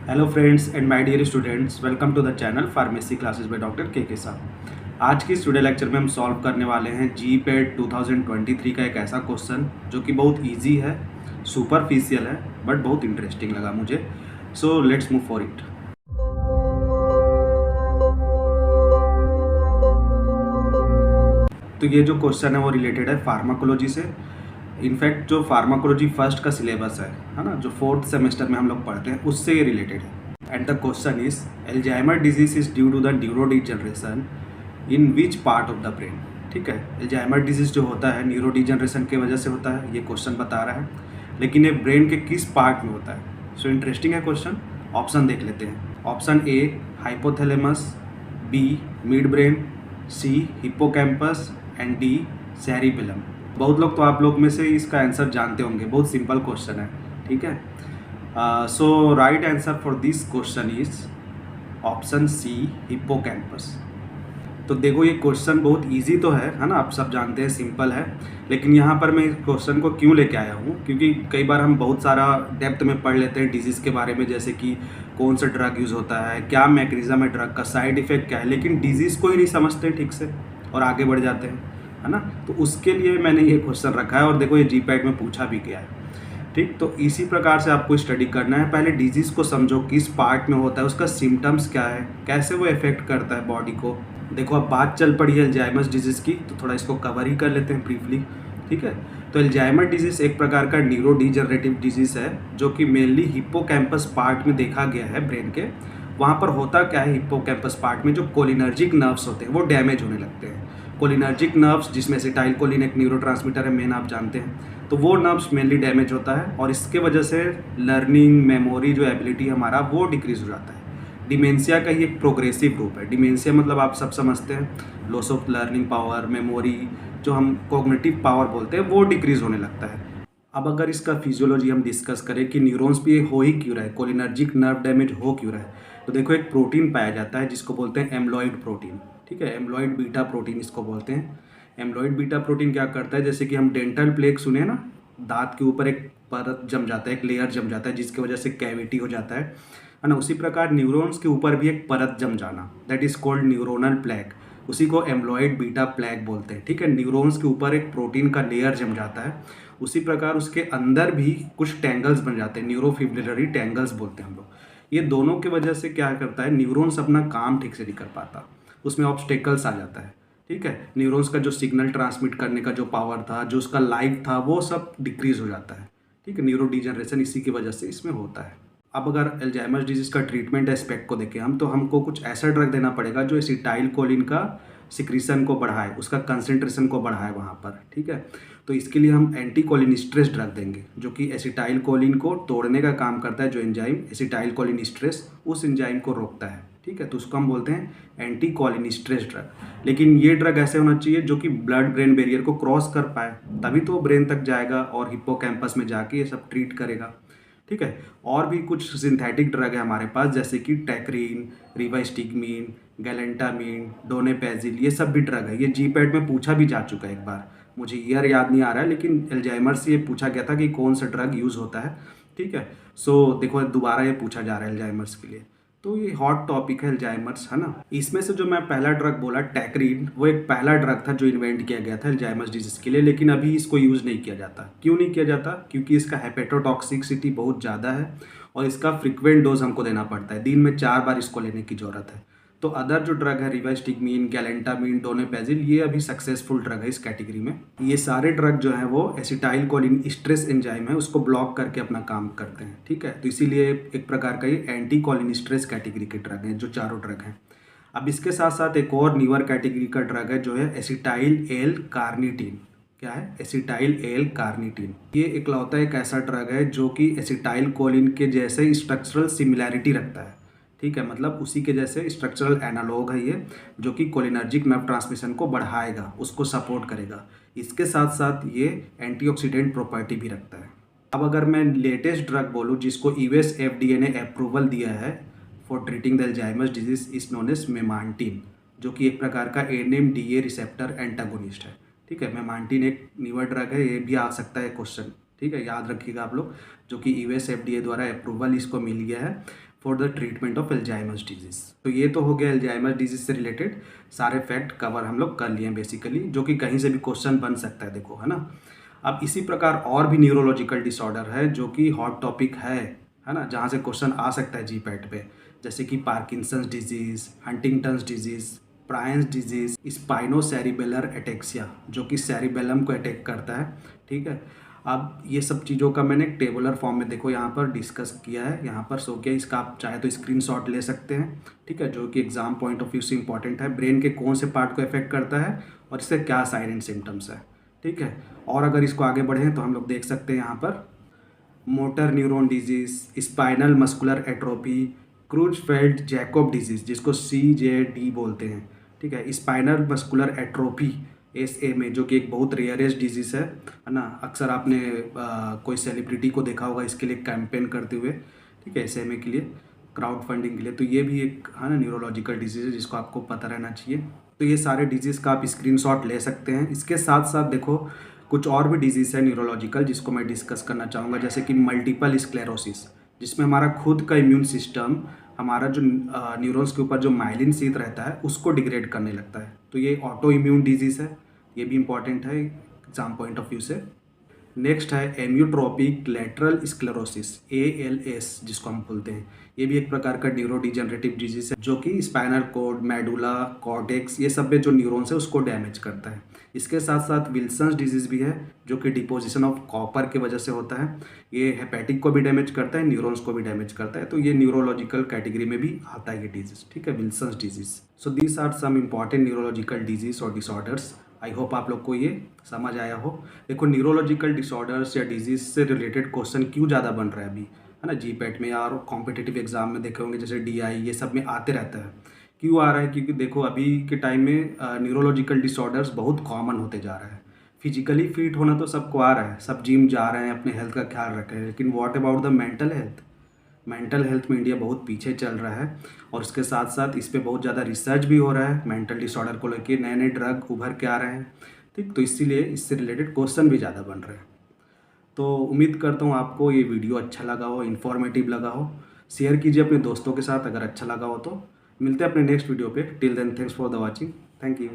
Hello friends and my dear students, welcome to the channel pharmacy classes by doctor K साहब। आज की studio lecture में हम solve करने वाले हैं जीपेट 2023 का एक ऐसा क्वेश्चन जो कि बहुत इजी है, सुपरफिशियल है, बट बहुत इंटरेस्टिंग लगा मुझे। So let's move for it. तो ये जो क्वेश्चन है वो रिलेटेड है फार्माकोलॉजी से। इनफैक्ट जो फार्माकोलॉजी फर्स्ट का सिलेबस है ना, जो फोर्थ सेमेस्टर में हम लोग पढ़ते हैं, उससे ये रिलेटेड है। And the question is Alzheimer disease is due to the neurodegeneration in which part of the brain. ठीक है, एल्जाइमर डिजीज जो होता है न्यूरोडिजनरेशन की वजह से होता है, ये क्वेश्चन बता रहा है, लेकिन ये ब्रेन के किस पार्ट में होता है। सो इंटरेस्टिंग है क्वेश्चन। ऑप्शन देख लेते हैं। Option A hypothalamus, B mid brain, C hippocampus and D cerebellum. बहुत लोग तो आप लोग में से इसका आंसर जानते होंगे, बहुत सिंपल क्वेश्चन है। ठीक है, so right answer for this question is option C hippocampus. तो देखो ये क्वेश्चन बहुत इजी तो है ना, आप सब जानते हैं, सिंपल है। लेकिन यहाँ पर मैं इस क्वेश्चन को क्यों लेके आया हूँ, क्योंकि कई बार हम बहुत सारा डेप्थ में पढ़ लेते हैं डिजीज़ के बारे में, जैसे कि कौन सा ड्रग यूज़ होता है, क्या मैकेनिज्म है ड्रग का, साइड इफेक्ट क्या है, लेकिन डिजीज़ को ही नहीं समझते ठीक से और आगे बढ़ जाते हैं, है ना। तो उसके लिए मैंने ये क्वेश्चन रखा है और देखो ये जीपैट में पूछा भी गया है। ठीक, तो इसी प्रकार से आपको स्टडी करना है। पहले डिजीज़ को समझो, किस पार्ट में होता है, उसका सिम्टम्स क्या है, कैसे वो इफेक्ट करता है बॉडी को। देखो अब बात चल पड़ी है अल्जाइमर्स डिजीज़ की, तो थोड़ा इसको कवर ही कर लेते हैं ब्रीफली। ठीक है, तो अल्जाइमर डिजीज़ एक प्रकार का न्यूरोडिजनरेटिव डिजीज़ है जो कि मेनली हिप्पोकैम्पस पार्ट में देखा गया है ब्रेन के। वहाँ पर होता क्या है, हिप्पोकैम्पस पार्ट में जो कोलिनर्जिक नर्व्स होते हैं वो डैमेज होने लगते हैं। कोलिनर्जिक नर्व्स, जिसमें एसिटाइलकोलिन एक न्यूरोट्रांसमीटर है मेन, आप जानते हैं, तो वो नर्व्स मेनली डैमेज होता है और इसके वजह से लर्निंग, मेमोरी जो एबिलिटी हमारा वो डिक्रीज हो जाता है। डिमेंशिया का ही एक प्रोग्रेसिव रूप है। डिमेंशिया मतलब आप सब समझते हैं, loss of learning power, memory, जो हम कॉग्निटिव पावर बोलते हैं, वो डिक्रीज होने लगता है। अब अगर इसका फिजियोलॉजी हम डिस्कस करें कि न्यूरॉन्स पे हो ही क्यों रहा है, कोलिनर्जिक नर्व डैमेज हो क्यों रहा है, तो देखो एक प्रोटीन पाया जाता है जिसको बोलते हैं एम्लॉइड प्रोटीन। ठीक है, एम्लॉइड बीटा प्रोटीन इसको बोलते हैं। एम्लॉइड बीटा प्रोटीन क्या करता है, जैसे कि हम डेंटल प्लेक सुने ना, दांत के ऊपर एक परत जम जाता है, एक लेयर जम जाता है, जिसकी वजह से कैविटी हो जाता है ना। उसी प्रकार न्यूरॉन्स के ऊपर भी एक परत जम जाना, that is called neuronal plaque, उसी को एम्लॉइड बीटा प्लेक बोलते हैं। ठीक है, न्यूरॉन्स के ऊपर एक प्रोटीन का लेयर जम जाता है, उसी प्रकार उसके अंदर भी कुछ टैंगल्स बन जाते हैं, न्यूरोफिब्रिलरी टैंगल्स बोलते हैं हम लोग। ये दोनों की वजह से क्या करता है, न्यूरॉन्स अपना काम ठीक से नहीं कर पाता, उसमें ऑब्स्टेकल्स आ जाता है। ठीक है, न्यूरॉन्स का जो सिग्नल ट्रांसमिट करने का जो पावर था, जो उसका लाइफ था, वो सब डिक्रीज हो जाता है। ठीक है, न्यूरो डिजनरेशन इसी की वजह से इसमें होता है। अब अगर अल्जाइमर डिजीज़ का ट्रीटमेंट एस्पेक्ट को देखें हम, तो हमको कुछ ऐसा ड्रग देना पड़ेगा जो एसिटाइलकोलिन का सिक्रीशन को बढ़ाए, उसका कंसंट्रेशन को बढ़ाए वहाँ पर। ठीक है, तो इसके लिए हम एंटीकोलिनिस्ट्रेस ड्रग देंगे जो कि एसिटाइलकोलिन को तोड़ने का काम करता है। जो एंजाइम एसिटाइलकोलिनिस्ट्रेस, उस एंजाइम को रोकता है। ठीक है, तो उसको हम बोलते हैं एंटीकोलिनिस्ट्रेस ड्रग। लेकिन ये ड्रग ऐसे होना चाहिए जो कि ब्लड ब्रेन बैरियर को क्रॉस कर पाए, तभी तो ब्रेन तक जाएगा और हिप्पोकैम्पस में जाके ये सब ट्रीट करेगा। ठीक है, और भी कुछ सिंथेटिक ड्रग है हमारे पास, जैसे कि टेक्रीन, रिवास्टिगमीन, गैलेंटामीन, डोनेपेजिल, ये सब भी ड्रग है। ये जीपैट में पूछा भी जा चुका है एक बार, मुझे ईयर याद नहीं आ रहा है, लेकिन अल्जाइमर से ये पूछा गया था कि कौन सा ड्रग यूज़ होता है। ठीक है, सो देखो दोबारा ये पूछा जा रहा है अल्जाइमर्स के लिए, तो ये हॉट टॉपिक है अल्जाइमर्स, है ना। इसमें से जो मैं पहला ड्रग बोला टेक्रीन, वो एक पहला ड्रग था जो इन्वेंट किया गया था अल्जाइमर्स डिजीज़ के लिए, लेकिन अभी इसको यूज़ नहीं किया जाता। क्यों नहीं किया जाता, क्योंकि इसका हेपेटोटॉक्सिसिटी बहुत ज़्यादा है और इसका फ्रिक्वेंट डोज हमको देना पड़ता है, दिन में 4 बार इसको लेने की ज़रूरत है। तो अदर जो ड्रग है रिवास्टिगमीन, गैलेंटामीन, डोनेपेजिल, ये अभी सक्सेसफुल ड्रग है इस कैटेगरी में। ये सारे ड्रग जो है वो एसिटाइलकोलिन स्ट्रेस एंजाइम है, उसको ब्लॉक करके अपना काम करते हैं। ठीक है, तो इसीलिए एक प्रकार का ये एंटीकोलिन स्ट्रेस कैटेगरी के ड्रग हैं, जो चारों ड्रग हैं। अब इसके साथ साथ एक और न्यूअर कैटेगरी का ड्रग है जो है एसिटाइल एल कार्निटीन। क्या है, एसिटाइल एल कार्निटीन। ये इकलौता एक ऐसा ड्रग है जो कि एसिटाइलकोलिन के जैसे स्ट्रक्चरल सिमिलैरिटी रखता है। ठीक है, मतलब उसी के जैसे स्ट्रक्चरल एनालॉग है ये, जो कि कोलिनर्जिक नर्व ट्रांसमिशन को बढ़ाएगा, उसको सपोर्ट करेगा। इसके साथ साथ ये एंटीऑक्सीडेंट प्रॉपर्टी भी रखता है। अब अगर मैं लेटेस्ट ड्रग बोलूँ जिसको यूएस एफडीए ने अप्रूवल दिया है for treating the Alzheimer's disease, is known as memantine, जो कि एक प्रकार का एनएमडीए रिसेप्टर एंटागोनिस्ट है। ठीक है, मेमांटिन एक न्यूअर ड्रग है, ये भी आ सकता है क्वेश्चन। ठीक है, याद रखिएगा आप लोग, जो कि यूएस एफडीए द्वारा अप्रूवल इसको मिल गया है for the treatment of Alzheimer's disease. तो ये तो हो गया एल्जाइमर्स डिजीज़ से रिलेटेड सारे फैक्ट कवर हम लोग कर लिए हैं बेसिकली, जो कि कहीं से भी क्वेश्चन बन सकता है, देखो, है ना। अब इसी प्रकार और भी न्यूरोलॉजिकल डिसऑर्डर है जो कि हॉट टॉपिक है ना, जहाँ से क्वेश्चन आ सकता है जीपैट पे, जैसे कि Parkinson's disease, Huntington's disease, prions disease, spinocerebellar ataxia जो कि सेरिबेलम को अटैक करता है, ठीक है। अब ये सब चीज़ों का मैंने एक टेबुलर फॉर्म में देखो यहाँ पर डिस्कस किया है, यहाँ पर सो किया, इसका आप चाहे तो स्क्रीनशॉट ले सकते हैं, ठीक है, जो कि एग्जाम पॉइंट ऑफ व्यू से इंपॉर्टेंट है। ब्रेन के कौन से पार्ट को इफेक्ट करता है और इससे क्या साइन एंड सिम्टम्स है, ठीक है। और अगर इसको आगे बढ़ें तो हम लोग देख सकते हैं यहाँ पर motor neuron disease, spinal muscular atrophy, Creutzfeldt Jakob disease जिसको CJD बोलते हैं, ठीक है, स्पाइनल मस्कुलर एट्रोफी SMA, जो कि एक बहुत रेयरेस्ट डिजीज़ है ना। अक्सर आपने कोई सेलिब्रिटी को देखा होगा इसके लिए कैंपेन करते हुए, ठीक है, SMA के लिए, क्राउड फंडिंग के लिए। तो ये भी एक, है ना, न्यूरोलॉजिकल डिजीज़ है जिसको आपको पता रहना चाहिए। तो ये सारे डिजीज़ का आप स्क्रीनशॉट ले सकते हैं। इसके साथ साथ देखो कुछ और भी डिजीज़ है न्यूरोलॉजिकल जिसको मैं डिस्कस करना चाहूँगा, जैसे कि मल्टीपल स्क्लेरोसिस, जिसमें हमारा खुद का इम्यून सिस्टम हमारा जो न्यूरॉन्स के ऊपर जो माइलिन शीथ रहता है उसको डिग्रेड करने लगता है। तो ये ऑटो इम्यून डिजीज़ है, ये भी इंपॉर्टेंट है एग्जाम पॉइंट ऑफ व्यू से। नेक्स्ट है एम्योट्रोपिक लेटरल स्क्लेरोसिस, ALS जिसको हम बोलते हैं। ये भी एक प्रकार का न्यूरोडिजेनरेटिव डिजीज है जो कि स्पाइनल कॉर्ड, मेडुला, कॉर्टेक्स, ये सब में जो न्यूरॉन्स है उसको डैमेज करता है। इसके साथ साथ विल्सन्स डिजीज़ भी है जो कि डिपोजिशन ऑफ कॉपर की वजह से होता है। ये हेपेटिक को भी डैमेज करता है, न्यूरॉन्स को भी डैमेज करता है। तो ये न्यूरोलॉजिकल कैटेगरी में भी आता है ये डिजीज़, ठीक है, Wilson's disease. So these are some important neurological disease और डिसऑर्डर्स। आई होप आप लोग को ये समझ आया हो। देखो न्यूरोलॉजिकल डिसऑर्डर्स या डिजीज़ से रिलेटेड क्वेश्चन क्यों ज़्यादा बन रहा है अभी, है ना, जीपैट में और कॉम्पिटिटिव एग्जाम में देखे होंगे, जैसे DI, ये सब में आते रहता है। क्यों आ रहा है? क्योंकि देखो अभी के टाइम में न्यूरोलॉजिकल डिसऑर्डर्स बहुत कॉमन होते जा रहा है। फिजिकली फिट होना तो सबको आ रहा है, सब जिम जा रहे हैं, अपने हेल्थ का ख्याल रख रहे हैं, लेकिन what about the mental health? Mental health में इंडिया बहुत पीछे चल रहा है और इसके साथ साथ इस पर बहुत ज़्यादा रिसर्च भी हो रहा है। मेंटल डिसऑर्डर को लेके नए नए ड्रग उभर के आ रहे हैं, ठीक। तो इसीलिए इससे रिलेटेड क्वेश्चन भी ज़्यादा बन रहे हैं। तो उम्मीद करता हूँ आपको ये वीडियो अच्छा लगा हो, इन्फॉर्मेटिव लगा हो। शेयर कीजिए अपने दोस्तों के साथ अगर अच्छा लगा हो तो। मिलते हैं अपने नेक्स्ट वीडियो पे। Till then thanks for the watching. Thank you.